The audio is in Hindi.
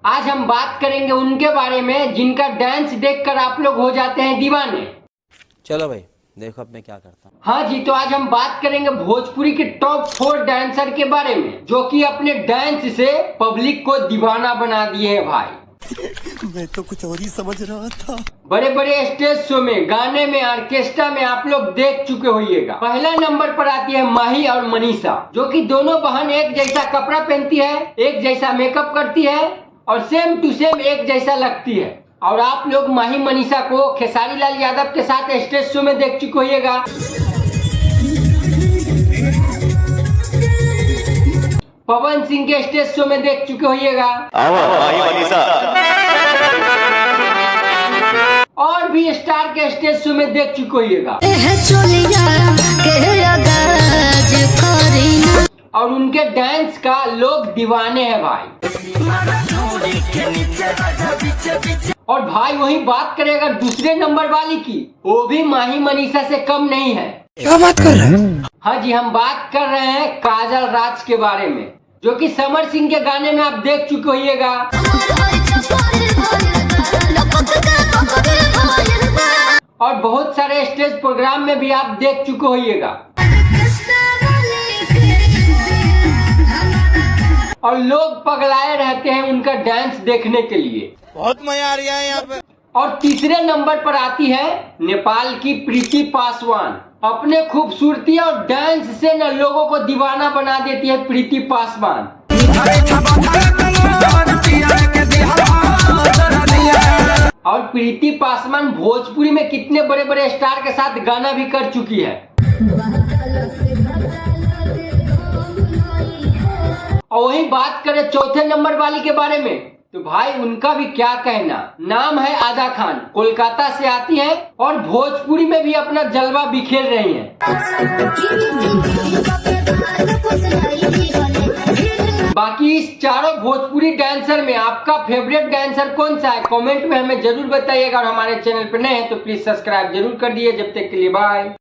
आज हम बात करेंगे उनके बारे में जिनका डांस देखकर आप लोग हो जाते हैं दीवाने। चलो भाई देखो अब मैं क्या करता हूँ। हाँ जी, तो आज हम बात करेंगे भोजपुरी के टॉप 4 डांसर के बारे में जो कि अपने डांस से पब्लिक को दीवाना बना दिए हैं भाई। मैं तो कुछ और ही समझ रहा था। बड़े बड़े स्टेज शो में, गाने में, ऑर्केस्ट्रा में आप लोग देख चुके होइएगा। पहला नंबर पर आती है माही और मनीषा, जो कि दोनों बहन एक जैसा कपड़ा पहनती है, एक जैसा मेकअप करती है और सेम टू सेम एक जैसा लगती है। और आप लोग माही मनीषा को खेसारी लाल यादव के साथ स्टेज शो में देख चुके होइएगा। पवन सिंह के स्टेज शो में देख चुके होइएगा। और भी स्टार के स्टेज शो में देख चुके होइएगा। और उनके डांस का लोग दीवाने हैं भाई। और भाई वही बात करें अगर दूसरे नंबर वाली की, वो भी माही मनीषा से कम नहीं है। क्या बात कर रहे हैं? हाँ जी, हम बात कर रहे हैं काजल राज के बारे में, जो कि समर सिंह के गाने में आप देख चुके होइएगा। और बहुत सारे स्टेज प्रोग्राम में भी आप देख चुके होइएगा। और लोग पगलाए रहते हैं उनका डांस देखने के लिए। बहुत मजा आ रहा है यहाँ पे। और तीसरे नंबर पर आती है नेपाल की प्रीति पासवान। अपने खूबसूरती और डांस से न लोगों को दीवाना बना देती है प्रीति पासवान। और प्रीति पासवान भोजपुरी में कितने बड़े बड़े स्टार के साथ गाना भी कर चुकी है। और वही बात करें चौथे नंबर वाली के बारे में, तो भाई उनका भी क्या कहना। नाम है आदा खान, कोलकाता से आती है और भोजपुरी में भी अपना जलवा बिखेर रही हैं। बाकी इस चारों भोजपुरी डांसर में आपका फेवरेट डांसर कौन सा है, कमेंट में हमें जरूर बताइएगा। और हमारे चैनल पर नए हैं तो प्लीज सब्सक्राइब जरूर कर दिए। जब तक के लिए बाय।